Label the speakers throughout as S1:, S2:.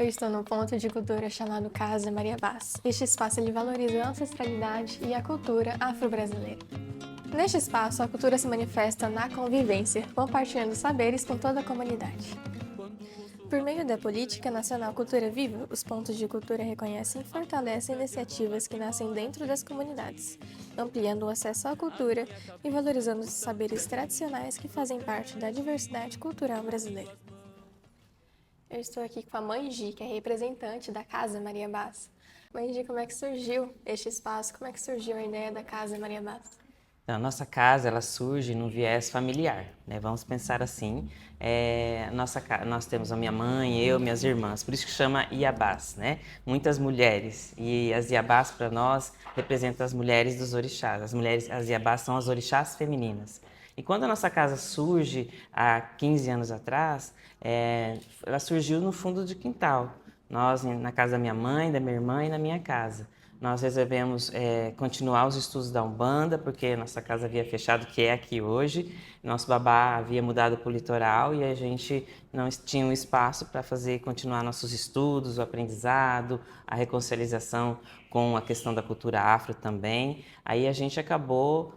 S1: Eu estou no ponto de cultura chamado Casa Maria Bás. Este espaço ele valoriza a ancestralidade e a cultura afro-brasileira. Neste espaço, a cultura se manifesta na convivência, compartilhando saberes com toda a comunidade. Por meio da Política Nacional Cultura Viva, os pontos de cultura reconhecem e fortalecem iniciativas que nascem dentro das comunidades, ampliando o acesso à cultura e valorizando os saberes tradicionais que fazem parte da diversidade cultural brasileira. Eu estou aqui com a Mãe Gi, que é representante da Casa Maria Bás. Mãe Gi, como é que surgiu este espaço? Como é que surgiu a ideia da Casa Maria Bás?
S2: Então, a nossa casa ela surge no viés familiar, né? Vamos pensar assim, nós temos a minha mãe, eu, minhas irmãs, por isso que chama Iabás, né? Muitas mulheres, e as Iabás para nós representam as mulheres dos orixás. As Iabás são as orixás femininas. E quando a nossa casa surge há 15 anos atrás, ela surgiu no fundo de quintal. Nós, na casa da minha mãe, da minha irmã e na minha casa. Nós resolvemos continuar os estudos da Umbanda, porque nossa casa havia fechado, que é aqui hoje. Nosso babá havia mudado para o litoral e a gente não tinha um espaço para continuar nossos estudos, o aprendizado, a reconciliação com a questão da cultura afro também. Aí a gente acabou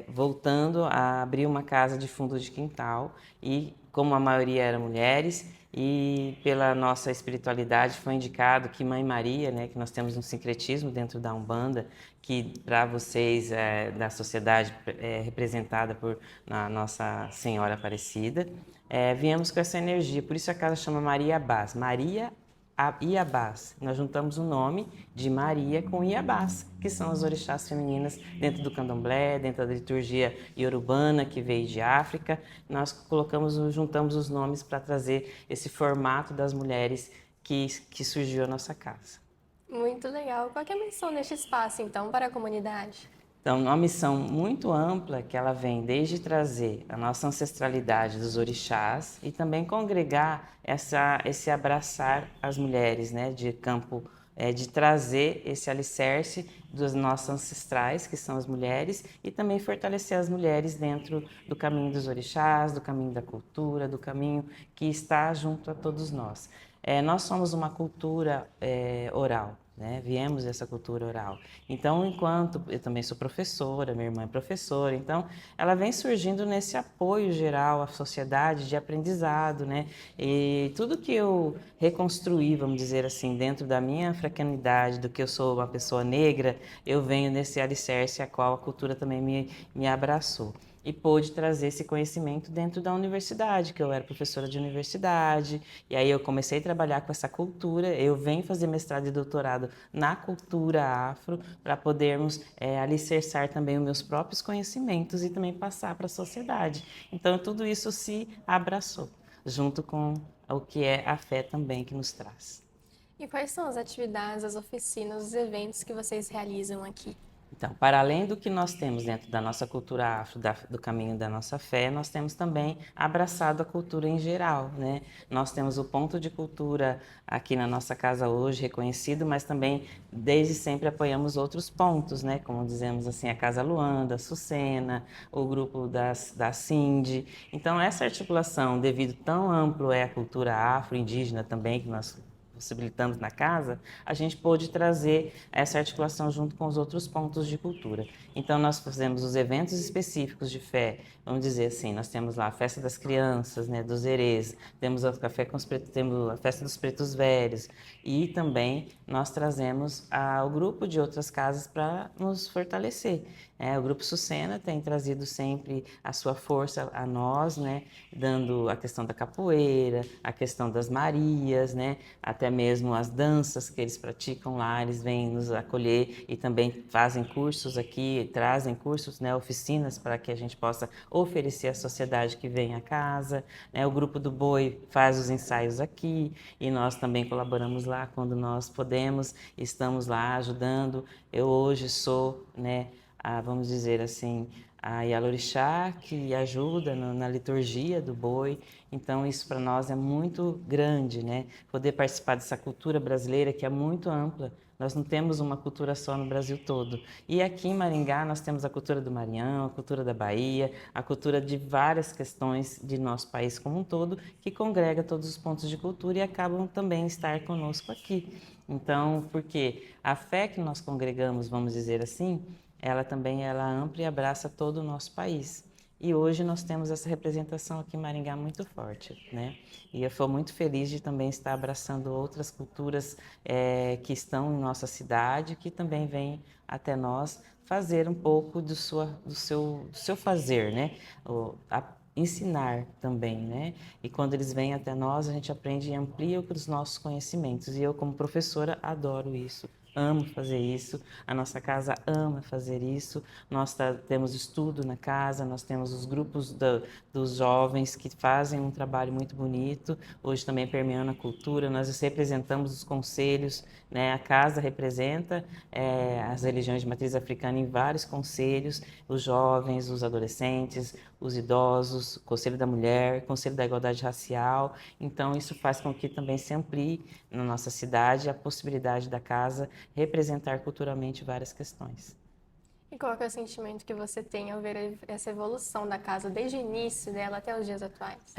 S2: voltando a abrir uma casa de fundo de quintal e, como a maioria eram mulheres, e pela nossa espiritualidade foi indicado que Mãe Maria, né, que nós temos um sincretismo dentro da Umbanda, que para vocês da sociedade representada por na Nossa Senhora Aparecida, viemos com essa energia, por isso a casa chama Maria Bás, Maria Iabás. Nós juntamos o nome de Maria com Iabás, que são as orixás femininas dentro do candomblé, dentro da liturgia iorubana que veio de África. Nós juntamos os nomes para trazer esse formato das mulheres que surgiu a nossa casa.
S1: Muito legal. Qual que é a missão deste espaço, então, para a comunidade?
S2: Então, uma missão muito ampla que ela vem desde trazer a nossa ancestralidade dos orixás e também congregar esse abraçar as mulheres, né, de campo, de trazer esse alicerce dos nossos ancestrais, que são as mulheres, e também fortalecer as mulheres dentro do caminho dos orixás, do caminho da cultura, do caminho que está junto a todos nós. Nós somos uma cultura oral, né? Viemos dessa cultura oral. Então, enquanto eu também sou professora, minha irmã é professora, então ela vem surgindo nesse apoio geral à sociedade de aprendizado, né? E tudo que eu reconstruí, vamos dizer assim, dentro da minha africanidade, do que eu sou uma pessoa negra, eu venho nesse alicerce a qual a cultura também me abraçou e pôde trazer esse conhecimento dentro da universidade, que eu era professora de universidade, e aí eu comecei a trabalhar com essa cultura, eu venho fazer mestrado e doutorado na cultura afro, para podermos alicerçar também os meus próprios conhecimentos e também passar para a sociedade. Então tudo isso se abraçou, junto com o que é a fé também que nos traz.
S1: E quais são as atividades, as oficinas, os eventos que vocês realizam aqui?
S2: Então, para além do que nós temos dentro da nossa cultura afro, do caminho da nossa fé, nós temos também abraçado a cultura em geral, né? Nós temos o ponto de cultura aqui na nossa casa hoje reconhecido, mas também desde sempre apoiamos outros pontos, né? Como dizemos assim, a Casa Luanda, a Sucena, o grupo da Cindy. Então, essa articulação, devido tão amplo é a cultura afro-indígena também, que nós possibilitamos na casa, a gente pôde trazer essa articulação junto com os outros pontos de cultura. Então, nós fazemos os eventos específicos de fé, vamos dizer assim, nós temos lá a festa das crianças, né, dos herês, temos o café com os pretos, temos a festa dos pretos velhos, e também nós trazemos o grupo de outras casas para nos fortalecer. O Grupo Sucena tem trazido sempre a sua força a nós, né, dando a questão da capoeira, a questão das Marias, né, até mesmo as danças que eles praticam lá, eles vêm nos acolher e também fazem cursos aqui, trazem cursos, né, oficinas para que a gente possa oferecer à sociedade que vem à casa, né, o Grupo do Boi faz os ensaios aqui e nós também colaboramos lá quando nós podemos, estamos lá ajudando. Eu hoje sou, né, vamos dizer assim, a Yalorixá, que ajuda na liturgia do boi. Então, isso para nós é muito grande, né? Poder participar dessa cultura brasileira que é muito ampla. Nós não temos uma cultura só no Brasil todo. E aqui em Maringá nós temos a cultura do Maranhão, a cultura da Bahia, a cultura de várias questões de nosso país como um todo, que congrega todos os pontos de cultura e acabam também estar conosco aqui. Então, porque a fé que nós congregamos, vamos dizer assim, ela ampla e abraça todo o nosso país. E hoje nós temos essa representação aqui em Maringá muito forte, né? E eu sou muito feliz de também estar abraçando outras culturas que estão em nossa cidade, que também vêm até nós fazer um pouco do seu fazer, né? Ensinar também, né? E quando eles vêm até nós, a gente aprende e amplia os nossos conhecimentos. E eu, como professora, adoro isso. Amo fazer isso, a nossa casa ama fazer isso. Nós temos estudo na casa, nós temos os grupos dos jovens que fazem um trabalho muito bonito, hoje também permeando a cultura. Nós representamos os conselhos, né? A casa representa as religiões de matriz africana em vários conselhos, os jovens, os adolescentes, os idosos, o Conselho da Mulher, o Conselho da Igualdade Racial. Então, isso faz com que também se amplie na nossa cidade a possibilidade da casa representar culturalmente várias questões.
S1: E qual que é o sentimento que você tem ao ver essa evolução da casa desde o início dela até os dias atuais?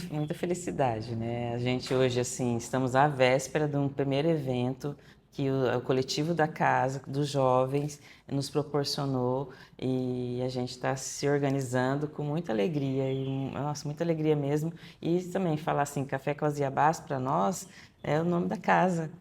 S2: Muita felicidade, né? A gente hoje, assim, estamos à véspera de um primeiro evento que o coletivo da casa, dos jovens, nos proporcionou e a gente está se organizando com muita alegria, nossa, muita alegria mesmo. E também falar assim, Café com as Iabás, para nós, é o nome da casa.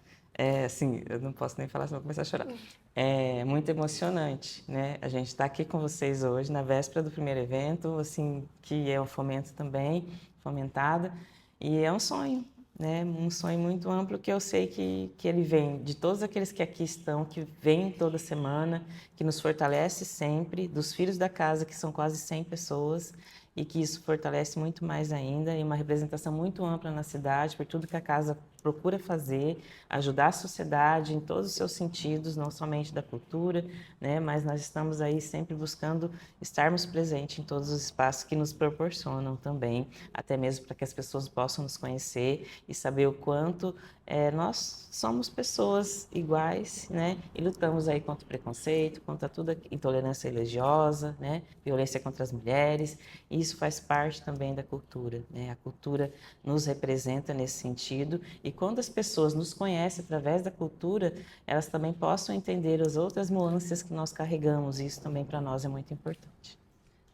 S2: Assim, eu não posso nem falar, senão vou começar a chorar. É muito emocionante, né? A gente está aqui com vocês hoje, na véspera do primeiro evento, assim, que é um fomento também, fomentada, e é um sonho, né? Um sonho muito amplo que eu sei que ele vem de todos aqueles que aqui estão, que vêm toda semana, que nos fortalece sempre, dos filhos da casa, que são quase 100 pessoas, e que isso fortalece muito mais ainda, e uma representação muito ampla na cidade, por tudo que a casa procura fazer, ajudar a sociedade em todos os seus sentidos, não somente da cultura, né, mas nós estamos aí sempre buscando estarmos presentes em todos os espaços que nos proporcionam também, até mesmo para que as pessoas possam nos conhecer e saber o quanto nós somos pessoas iguais, né, e lutamos aí contra o preconceito, contra toda intolerância religiosa, né, violência contra as mulheres, e isso faz parte também da cultura, né, a cultura nos representa nesse sentido, e quando as pessoas nos conhecem através da cultura, elas também possam entender as outras nuances que nós carregamos, e isso também para nós é muito importante.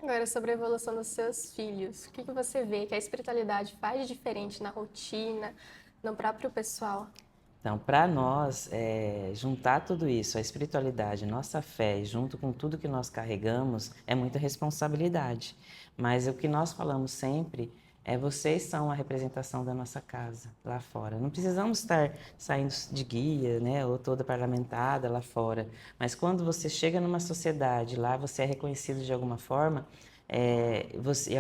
S1: Agora, sobre a evolução dos seus filhos, o que você vê que a espiritualidade faz de diferente na rotina, no próprio pessoal?
S2: Então, para nós, juntar tudo isso, a espiritualidade, nossa fé, junto com tudo que nós carregamos, é muita responsabilidade. Mas o que nós falamos sempre vocês são a representação da nossa casa lá fora. Não precisamos estar saindo de guia, né, ou toda parlamentada lá fora. Mas quando você chega numa sociedade, lá você é reconhecido de alguma forma,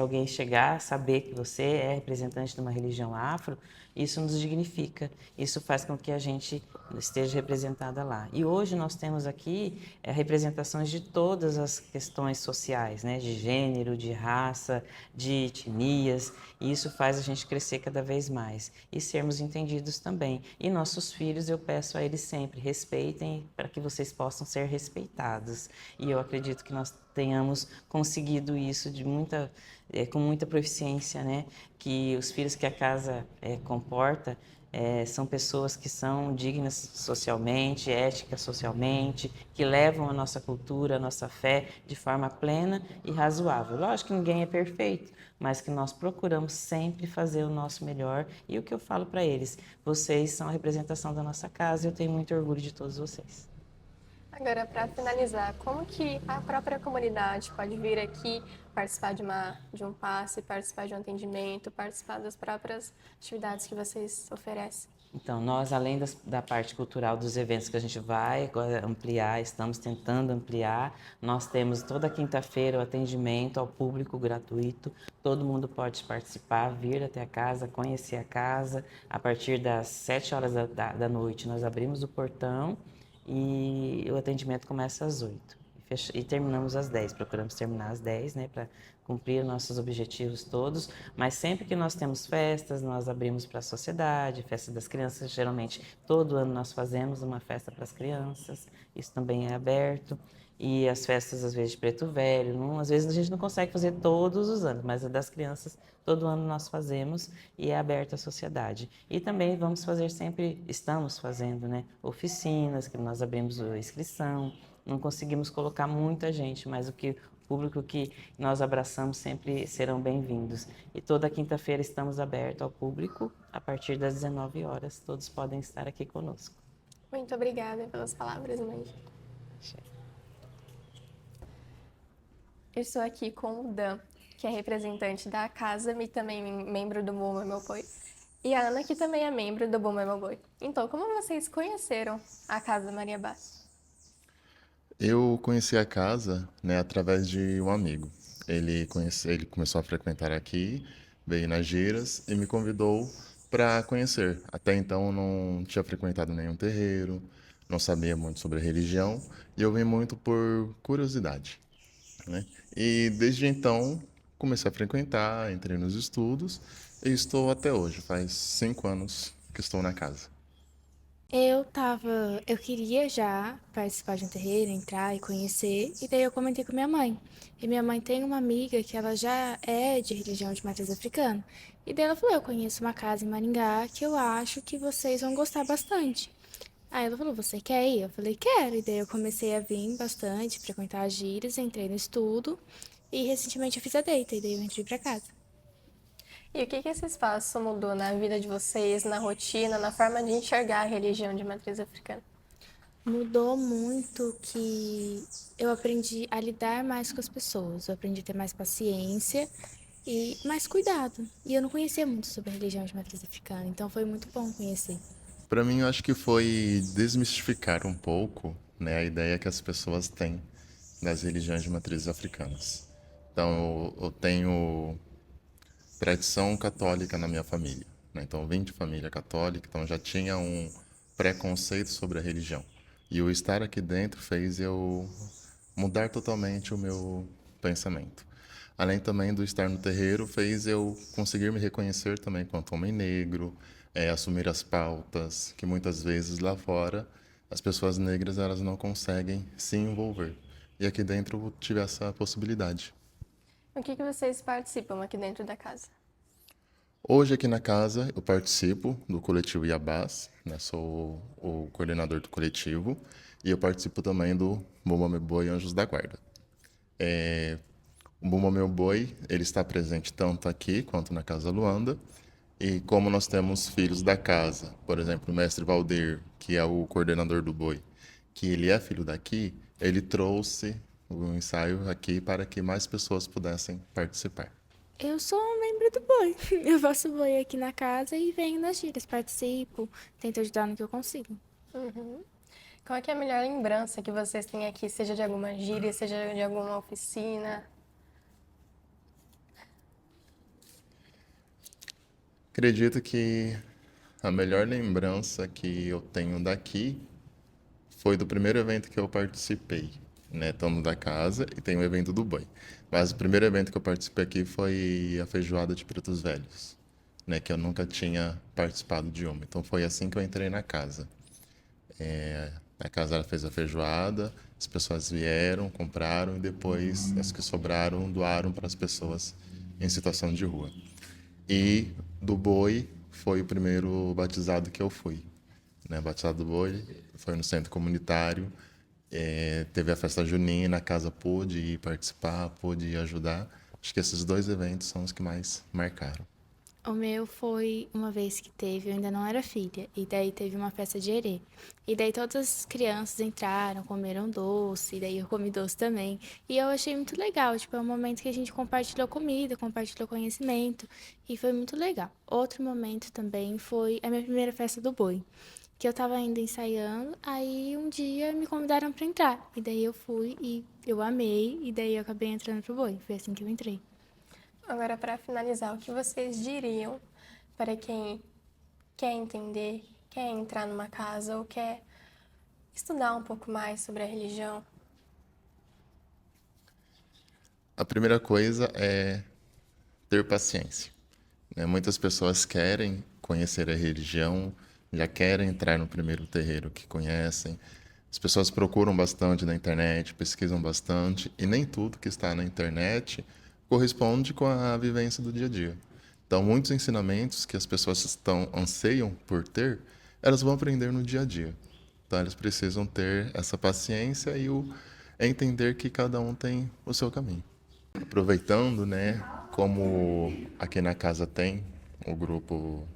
S2: alguém chegar, saber que você é representante de uma religião afro, isso nos dignifica, isso faz com que a gente esteja representada lá. E hoje nós temos aqui representações de todas as questões sociais, né? De gênero, de raça, de etnias, e isso faz a gente crescer cada vez mais e sermos entendidos também. E nossos filhos, eu peço a eles sempre, respeitem para que vocês possam ser respeitados. E eu acredito que nós tenhamos conseguido isso com muita proficiência, né? Que os filhos que a casa comporta são pessoas que são dignas socialmente, éticas socialmente, que levam a nossa cultura, a nossa fé de forma plena e razoável. Lógico que ninguém é perfeito, mas que nós procuramos sempre fazer o nosso melhor. E o que eu falo para eles, vocês são a representação da nossa casa e eu tenho muito orgulho de todos vocês.
S1: Agora, para finalizar, como que a própria comunidade pode vir aqui participar de um passe, participar de um atendimento, participar das próprias atividades que vocês oferecem?
S2: Então, nós, além da parte cultural dos eventos que a gente vai agora ampliar, estamos tentando ampliar, nós temos toda quinta-feira o atendimento ao público gratuito, todo mundo pode participar, vir até a casa, conhecer a casa. A partir das 7 horas da noite, nós abrimos o portão e o atendimento começa às 8 e terminamos às 10. Procuramos terminar às 10, né, para cumprir nossos objetivos todos, mas sempre que nós temos festas, nós abrimos para a sociedade, festa das crianças, geralmente todo ano nós fazemos uma festa para as crianças, isso também é aberto. E as festas, às vezes, de Preto Velho, às vezes a gente não consegue fazer todos os anos, mas a das crianças, todo ano nós fazemos e é aberto à sociedade. E também vamos fazer sempre, estamos fazendo, né, oficinas, que nós abrimos a inscrição, não conseguimos colocar muita gente, mas o público que nós abraçamos sempre serão bem-vindos. E toda quinta-feira estamos abertos ao público, a partir das 19 horas, todos podem estar aqui conosco.
S1: Muito obrigada pelas palavras, mãe. Eu estou aqui com o Dan, que é representante da casa e também membro do Bumba Meu Boi. E a Ana, que também é membro do Bumba Meu Boi. Então, como vocês conheceram a Casa Maria Bás?
S3: Eu conheci a casa, né, através de um amigo. Ele começou a frequentar aqui, veio nas giras e me convidou para conhecer. Até então eu não tinha frequentado nenhum terreiro, não sabia muito sobre a religião e eu vim muito por curiosidade, né? E desde então comecei a frequentar, entrei nos estudos e estou até hoje. Faz 5 anos que estou na casa.
S4: Eu queria já participar de um terreiro, entrar e conhecer, e daí eu comentei com minha mãe. E minha mãe tem uma amiga que ela já é de religião de matriz africana. E daí ela falou: eu conheço uma casa em Maringá que eu acho que vocês vão gostar bastante. Aí ela falou: você quer ir? Eu falei: quero. E daí eu comecei a vir bastante, frequentar as gírias, entrei no estudo, e recentemente eu fiz a deita, e daí eu entrei pra casa.
S1: E o que esse espaço mudou na vida de vocês, na rotina, na forma de enxergar a religião de matriz africana?
S4: Mudou muito que eu aprendi a lidar mais com as pessoas, eu aprendi a ter mais paciência e mais cuidado. E eu não conhecia muito sobre a religião de matriz africana, então foi muito bom conhecer.
S3: Para mim, eu acho que foi desmistificar um pouco, né, a ideia que as pessoas têm das religiões de matrizes africanas. Então, eu tenho tradição católica na minha família, né? Então, eu vim de família católica, então já tinha um preconceito sobre a religião. E o estar aqui dentro fez eu mudar totalmente o meu pensamento. Além também do estar no terreiro, fez eu conseguir me reconhecer também quanto homem negro, assumir as pautas que muitas vezes lá fora as pessoas negras elas não conseguem se envolver. E aqui dentro eu tive essa possibilidade.
S1: O que vocês participam aqui dentro da casa?
S3: Hoje aqui na casa eu participo do coletivo Iabás, né? Sou o coordenador do coletivo e eu participo também do Bumba Meu Boi Anjos da Guarda. O Bumba Meu Boi, ele está presente tanto aqui quanto na Casa Luanda. E como nós temos filhos da casa, por exemplo, o mestre Valdir, que é o coordenador do boi, que ele é filho daqui, ele trouxe o ensaio aqui para que mais pessoas pudessem participar.
S4: Eu sou um membro do boi. Eu faço boi aqui na casa e venho nas gírias, participo, tento ajudar no que eu consigo.
S1: Qual é a melhor lembrança que vocês têm aqui, seja de alguma gíria, seja de alguma oficina?
S3: Acredito que a melhor lembrança que eu tenho daqui foi do primeiro evento que eu participei, né? Estando da casa e tem o evento do boi. Mas o primeiro evento que eu participei aqui foi a feijoada de Pretos Velhos, né? Que eu nunca tinha participado de uma. Então foi assim que eu entrei na casa. A casa ela fez a feijoada, as pessoas vieram, compraram e depois as que sobraram doaram para as pessoas em situação de rua. E do boi foi o primeiro batizado que eu fui, né? Batizado do boi foi no centro comunitário. Teve a festa junina, a casa pôde ir participar, pôde ir ajudar. Acho que esses dois eventos são os que mais marcaram.
S4: O meu foi uma vez que teve, eu ainda não era filha, e daí teve uma festa de erê. E daí todas as crianças entraram, comeram doce, e daí eu comi doce também. E eu achei muito legal, tipo, é um momento que a gente compartilhou comida, compartilhou conhecimento, e foi muito legal. Outro momento também foi a minha primeira festa do boi, que eu tava ainda ensaiando, aí um dia me convidaram pra entrar. E daí eu fui e eu amei, e daí eu acabei entrando pro boi. Foi assim que eu entrei.
S1: Agora, para finalizar, o que vocês diriam para quem quer entender, quer entrar numa casa ou quer estudar um pouco mais sobre a religião?
S3: A primeira coisa é ter paciência, né? Muitas pessoas querem conhecer a religião, já querem entrar no primeiro terreiro que conhecem. As pessoas procuram bastante na internet, pesquisam bastante, e nem tudo que está na internet corresponde com a vivência do dia a dia. Então, muitos ensinamentos que as pessoas anseiam por ter, elas vão aprender no dia a dia. Então, elas precisam ter essa paciência e entender que cada um tem o seu caminho. Aproveitando, né, como aqui na casa tem o grupo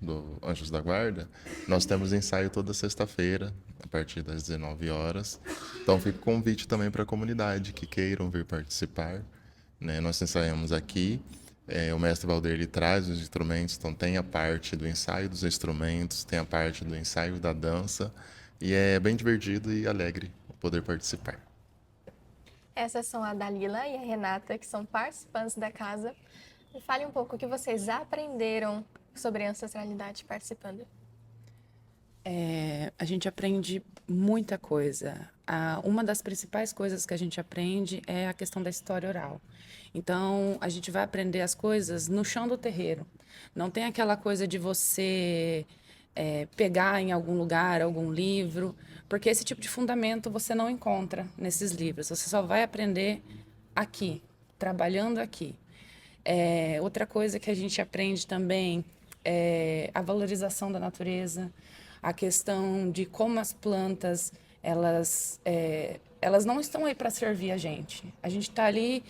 S3: do Anjos da Guarda, nós temos ensaio toda sexta-feira, a partir das 19 horas. Então fica o convite também para a comunidade que queiram vir participar, né? Nós ensaiamos aqui, o mestre Valder ele traz os instrumentos, então tem a parte do ensaio dos instrumentos, tem a parte do ensaio da dança, e é bem divertido e alegre poder participar.
S1: Essas são a Dalila e a Renata, que são participantes da casa. Me fale um pouco o que vocês aprenderam sobre ancestralidade participando.
S5: A gente aprende muita coisa. Uma das principais coisas que a gente aprende é a questão da história oral. Então, a gente vai aprender as coisas no chão do terreiro. Não tem aquela coisa de você pegar em algum lugar, algum livro, porque esse tipo de fundamento você não encontra nesses livros. Você só vai aprender aqui, trabalhando aqui. Outra coisa que a gente aprende também é a valorização da natureza, a questão de como as plantas, elas não estão aí para servir a gente. A gente está ali,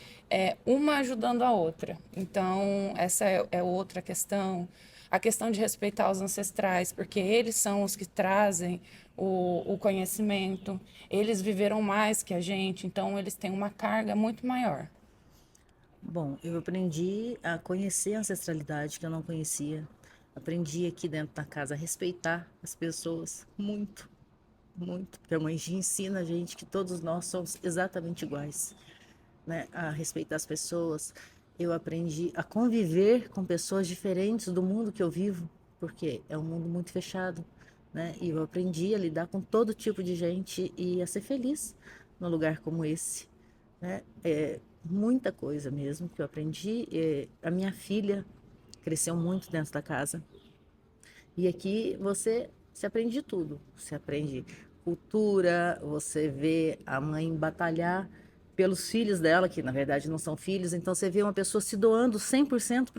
S5: uma ajudando a outra. Então, essa é outra questão. A questão de respeitar os ancestrais, porque eles são os que trazem o conhecimento. Eles viveram mais que a gente, então eles têm uma carga muito maior.
S6: Bom, eu aprendi a conhecer a ancestralidade que eu não conhecia. Aprendi aqui dentro da casa a respeitar as pessoas muito, muito. Porque a mãe Gi ensina a gente que todos nós somos exatamente iguais, né? A respeitar as pessoas. Eu aprendi a conviver com pessoas diferentes do mundo que eu vivo, porque é um mundo muito fechado, né? E eu aprendi a lidar com todo tipo de gente e a ser feliz num lugar como esse, né? Muita coisa mesmo que eu aprendi. A minha filha cresceu muito dentro da casa. E aqui você se aprende de tudo. Você aprende cultura, você vê a mãe batalhar pelos filhos dela, que na verdade não são filhos. Então você vê uma pessoa se doando 100%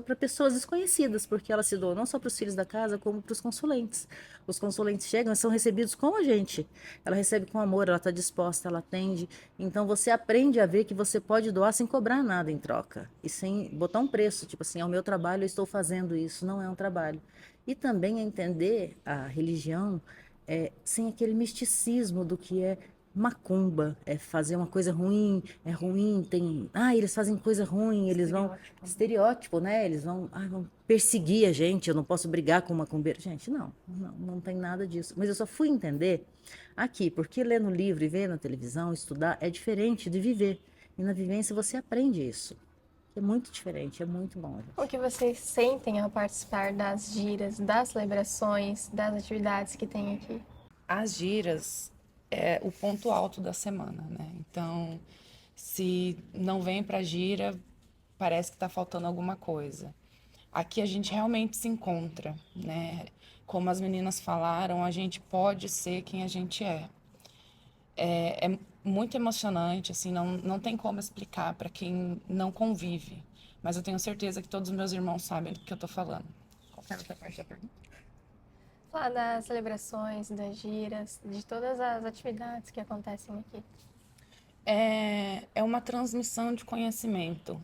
S6: para pessoas desconhecidas, porque ela se doa não só para os filhos da casa, como para os consulentes. Os consulentes chegam e são recebidos como a gente. Ela recebe com amor, ela está disposta, ela atende. Então você aprende a ver que você pode doar sem cobrar nada em troca e sem botar um preço, tipo assim, é o meu trabalho, eu estou fazendo isso, não é um trabalho. E também a entender a religião sem aquele misticismo do que é macumba, é fazer uma coisa ruim, é ruim, eles fazem coisa ruim, eles vão, estereótipo, né, eles vão perseguir a gente, eu não posso brigar com uma macumbeiro. Gente, não tem nada disso. Mas eu só fui entender aqui, porque ler no livro e ver na televisão, estudar, é diferente de viver. E na vivência você aprende isso. É muito diferente, é muito bom.
S1: O que vocês sentem ao participar das giras, das celebrações, das atividades que tem aqui?
S5: As giras é o ponto alto da semana, né? Então, se não vem para gira, parece que está faltando alguma coisa. Aqui a gente realmente se encontra, né? Como as meninas falaram, a gente pode ser quem a gente é. É muito emocionante, assim, não tem como explicar para quem não convive. Mas eu tenho certeza que todos os meus irmãos sabem do que eu estou falando. Qual é a outra parte da pergunta?
S1: Falar das celebrações, das giras, de todas as atividades que acontecem aqui.
S5: É uma transmissão de conhecimento,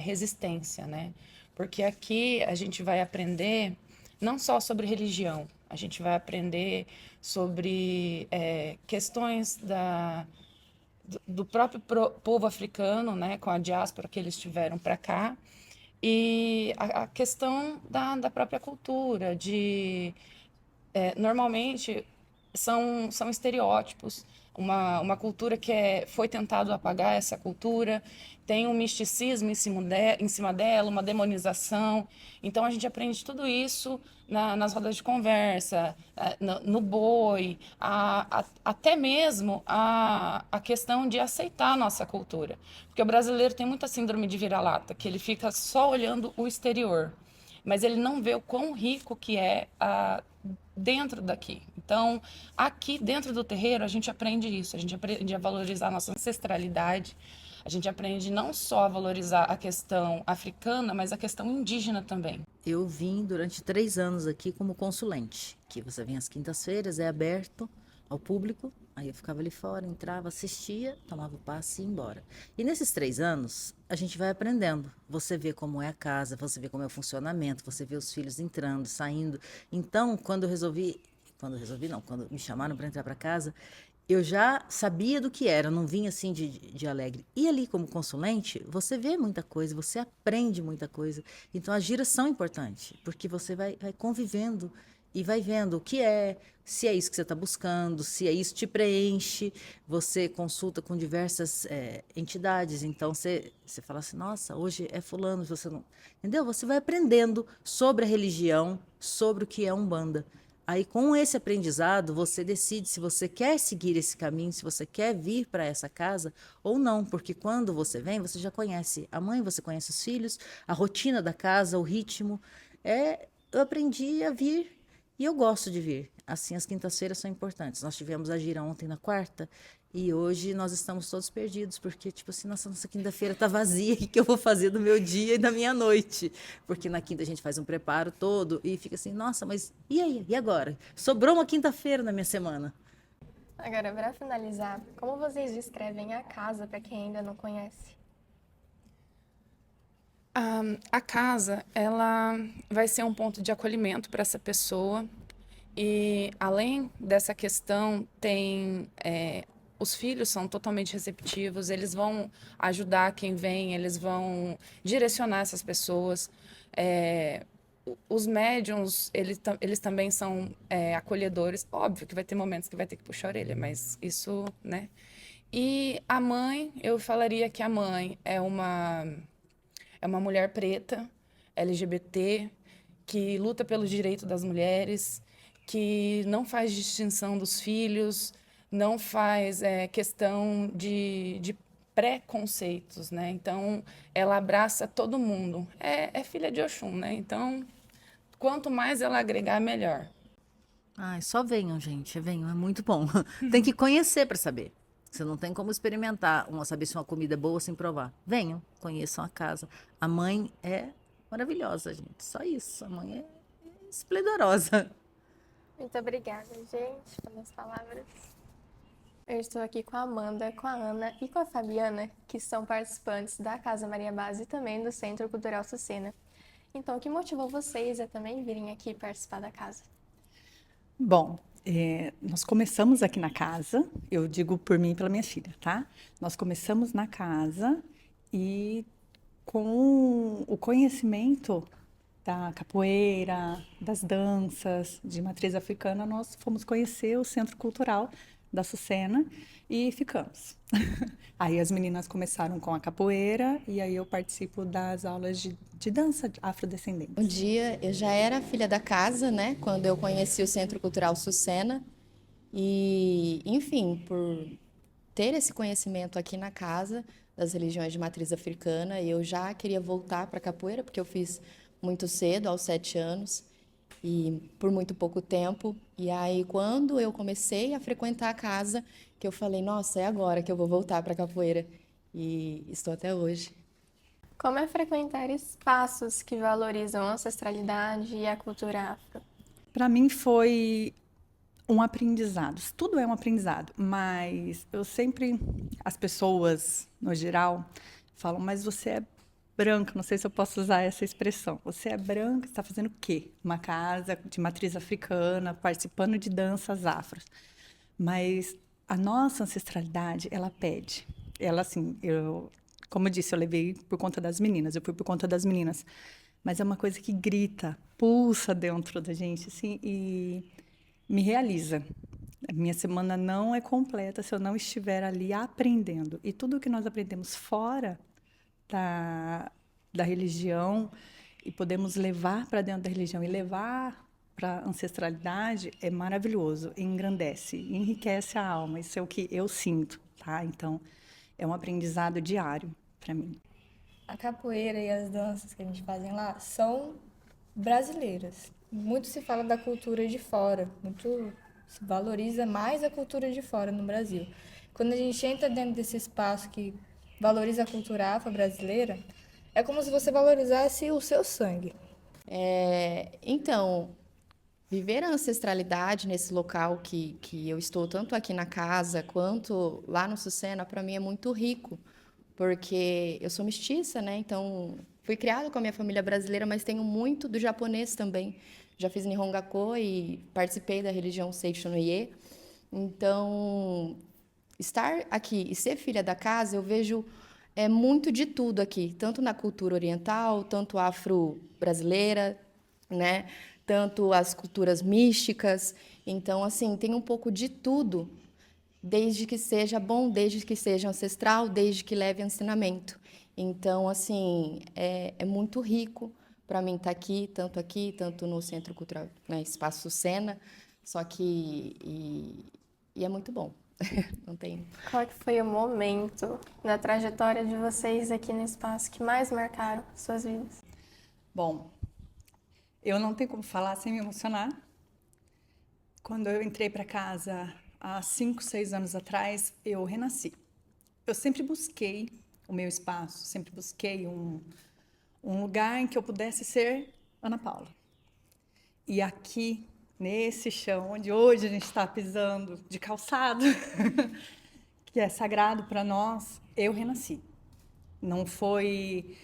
S5: resistência, né? Porque aqui a gente vai aprender não só sobre religião, a gente vai aprender sobre questões do próprio povo africano, né? Com a diáspora que eles tiveram para cá, e a questão da própria cultura, normalmente são estereótipos, uma cultura foi tentado apagar essa cultura, tem um misticismo em cima dela, uma demonização. Então a gente aprende tudo isso nas rodas de conversa, no boi, até mesmo a questão de aceitar a nossa cultura. Porque o brasileiro tem muita síndrome de vira-lata, que ele fica só olhando o exterior, mas ele não vê o quão rico que é dentro daqui. Então, aqui dentro do terreiro, a gente aprende isso, a gente aprende a valorizar a nossa ancestralidade, a gente aprende não só a valorizar a questão africana, mas a questão indígena também.
S6: Eu vim durante 3 anos aqui como consulente, que você vem às quintas-feiras, é aberto ao público, aí eu ficava ali fora, entrava, assistia, tomava o passe e ia embora. E nesses 3 anos, a gente vai aprendendo. Você vê como é a casa, você vê como é o funcionamento, você vê os filhos entrando, saindo. Então, quando me chamaram para entrar para casa, eu já sabia do que era, não vinha assim de alegre. E ali, como consulente, você vê muita coisa, você aprende muita coisa. Então, as giras são importantes, porque você vai convivendo e vai vendo o que é, se é isso que você está buscando, se é isso que te preenche. Você consulta com diversas entidades, então você fala assim, nossa, hoje é fulano, você não... Entendeu? Você vai aprendendo sobre a religião, sobre o que é Umbanda. Aí, com esse aprendizado, você decide se você quer seguir esse caminho, se você quer vir para essa casa ou não, porque quando você vem, você já conhece a mãe, você conhece os filhos, a rotina da casa, o ritmo. Eu aprendi a vir e eu gosto de vir. Assim, as quintas-feiras são importantes. Nós tivemos a gira ontem na quarta e hoje nós estamos todos perdidos, porque, tipo assim, nossa quinta-feira tá vazia, o que eu vou fazer do meu dia e da minha noite? Porque na quinta a gente faz um preparo todo e fica assim, nossa, mas e aí? E agora? Sobrou uma quinta-feira na minha semana.
S1: Agora, para finalizar, como vocês descrevem a casa para quem ainda não conhece?
S5: A casa, ela vai ser um ponto de acolhimento para essa pessoa. E, além dessa questão, os filhos são totalmente receptivos, eles vão ajudar quem vem, eles vão direcionar essas pessoas. Os médiums, eles também são acolhedores. Óbvio que vai ter momentos que vai ter que puxar a orelha, mas isso, né? E a mãe, eu falaria que a mãe é uma mulher preta, LGBT, que luta pelo direito das mulheres, que não faz distinção dos filhos, não faz questão de preconceitos, né? Então, ela abraça todo mundo. É filha de Oxum, né? Então, quanto mais ela agregar, melhor.
S6: Ai, só venham, gente, venham, é muito bom. Tem que conhecer para saber. Você não tem como experimentar, saber se uma comida é boa sem provar. Venham, conheçam a casa. A mãe é maravilhosa, gente. Só isso. A mãe é esplendorosa.
S1: Muito obrigada, gente, pelas palavras. Eu estou aqui com a Amanda, com a Ana e com a Fabiana, que são participantes da Casa Maria Base e também do Centro Cultural Sucena. Então, o que motivou vocês a também virem aqui participar da casa?
S7: Bom, nós começamos aqui na casa, eu digo por mim e pela minha filha, tá? Nós começamos na casa e com o conhecimento da capoeira, das danças de matriz africana, nós fomos conhecer o Centro Cultural da Sucena e ficamos. Aí as meninas começaram com a capoeira e aí eu participo das aulas de dança afrodescendente.
S8: Um dia eu já era filha da casa, né? Quando eu conheci o Centro Cultural Sucena e, enfim, por ter esse conhecimento aqui na casa das religiões de matriz africana, eu já queria voltar para a capoeira, porque eu fiz muito cedo, aos 7 anos, e por muito pouco tempo. E aí, quando eu comecei a frequentar a casa, que eu falei, nossa, é agora que eu vou voltar para a capoeira. E estou até hoje.
S1: Como é frequentar espaços que valorizam a ancestralidade e a cultura afro?
S7: Para mim foi um aprendizado. Tudo é um aprendizado, mas eu sempre, as pessoas, no geral, falam, mas você é branca, não sei se eu posso usar essa expressão. Você é branca, está fazendo o quê? Uma casa de matriz africana, participando de danças afros. Mas a nossa ancestralidade, ela pede. Ela, assim, como eu disse, eu levei por conta das meninas, eu fui por conta das meninas. Mas é uma coisa que grita, pulsa dentro da gente, assim, e me realiza. A minha semana não é completa se eu não estiver ali aprendendo. E tudo que nós aprendemos fora da religião e podemos levar para dentro da religião e levar para a ancestralidade é maravilhoso, engrandece, enriquece a alma. Isso é o que eu sinto, tá? Então, é um aprendizado diário para mim.
S9: A capoeira e as danças que a gente faz lá são brasileiras. Muito se fala da cultura de fora, muito se valoriza mais a cultura de fora no Brasil. Quando a gente entra dentro desse espaço que valoriza a cultura afro-brasileira, é como se você valorizasse o seu sangue.
S8: Então, viver a ancestralidade nesse local que eu estou, tanto aqui na casa quanto lá no Sucena, para mim é muito rico, porque eu sou mestiça, né? Então, fui criada com a minha família brasileira, mas tenho muito do japonês também. Já fiz Nihongaku e participei da religião Seisho no Ie. Então, estar aqui e ser filha da casa, eu vejo muito de tudo aqui, tanto na cultura oriental, tanto afro-brasileira, né? Tanto as culturas místicas. Então, assim, tem um pouco de tudo, desde que seja bom, desde que seja ancestral, desde que leve ensinamento. Então, assim, é muito rico para mim estar aqui, tanto no Centro Cultural, né, Espaço Sucena, só que e é muito bom. Não tem.
S1: Qual que foi o momento na trajetória de vocês aqui no espaço que mais marcaram suas vidas?
S7: Bom, eu não tenho como falar sem me emocionar. Quando eu entrei para casa há 5, 6 anos atrás, eu renasci. Eu sempre busquei o meu espaço, sempre busquei um lugar em que eu pudesse ser Ana Paula. E aqui, nesse chão, onde hoje a gente está pisando de calçado, que é sagrado para nós, eu renasci. Não foi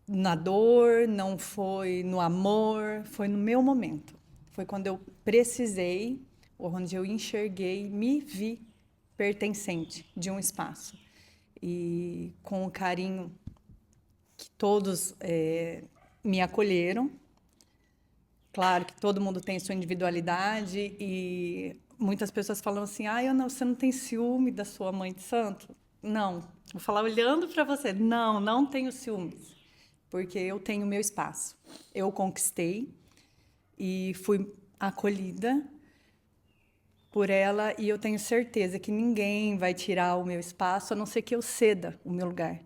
S7: na dor, não foi no amor, foi no meu momento. Foi quando eu precisei, onde eu enxerguei, me vi pertencente de um espaço. E com o carinho que todos me acolheram. Claro que todo mundo tem sua individualidade e muitas pessoas falam assim, você não tem ciúme da sua mãe de santo? Não, vou falar olhando para você, não tenho ciúmes, porque eu tenho meu espaço. Eu conquistei e fui acolhida por ela e eu tenho certeza que ninguém vai tirar o meu espaço, a não ser que eu ceda o meu lugar.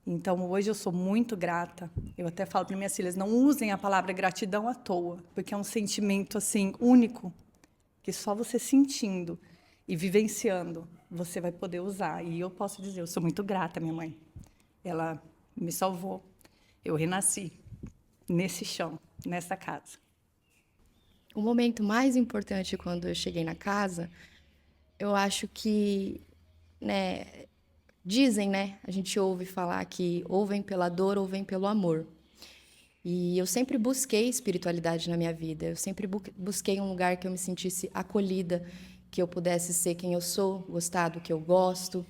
S7: Então, hoje eu sou muito grata. Eu até falo para minhas filhas, não usem a palavra gratidão à toa, porque é um sentimento assim único, que só você sentindo e vivenciando, você vai poder usar. E eu posso dizer, eu sou muito grata à minha mãe. Ela me salvou. Eu renasci nesse chão, nessa casa.
S8: O momento mais importante quando eu cheguei na casa, eu acho que, né, dizem, né, a gente ouve falar que ou vem pela dor ou vem pelo amor. E eu sempre busquei espiritualidade na minha vida, eu sempre busquei um lugar que eu me sentisse acolhida, que eu pudesse ser quem eu sou, gostar do que eu gosto.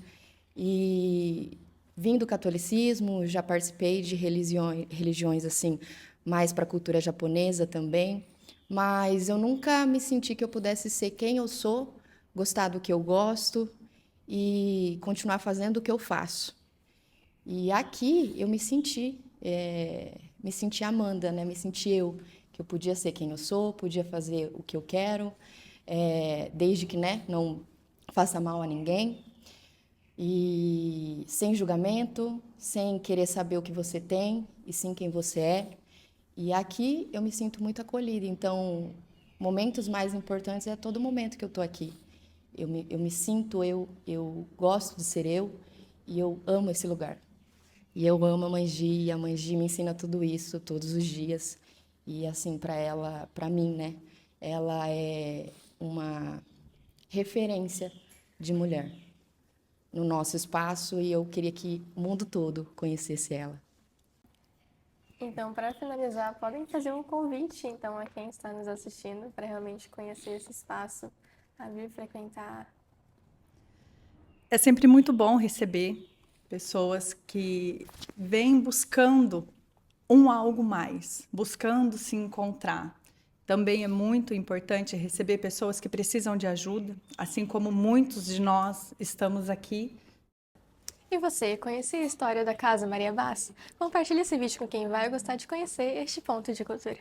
S8: E vim do catolicismo, já participei de religiões assim, mais para a cultura japonesa também. Mas eu nunca me senti que eu pudesse ser quem eu sou, gostar do que eu gosto e continuar fazendo o que eu faço. E aqui eu me senti Amanda, né? Me senti eu, que eu podia ser quem eu sou, podia fazer o que eu quero, desde que, né, não faça mal a ninguém. E sem julgamento, sem querer saber o que você tem, e sim quem você é. E aqui eu me sinto muito acolhida, então momentos mais importantes é todo momento que eu estou aqui. Eu me sinto eu gosto de ser eu e eu amo esse lugar. E eu amo a Mãe Gi, e a Mãe Gi me ensina tudo isso todos os dias. E assim, para mim, né, ela é uma referência de mulher no nosso espaço e eu queria que o mundo todo conhecesse ela.
S1: Então, para finalizar, podem fazer um convite, então, a quem está nos assistindo para realmente conhecer esse espaço, a vir frequentar.
S7: É sempre muito bom receber pessoas que vêm buscando algo mais, buscando se encontrar. Também é muito importante receber pessoas que precisam de ajuda, assim como muitos de nós estamos aqui.
S1: E você, conhecia a história da Casa Maria Bass? Compartilhe esse vídeo com quem vai gostar de conhecer este ponto de cultura.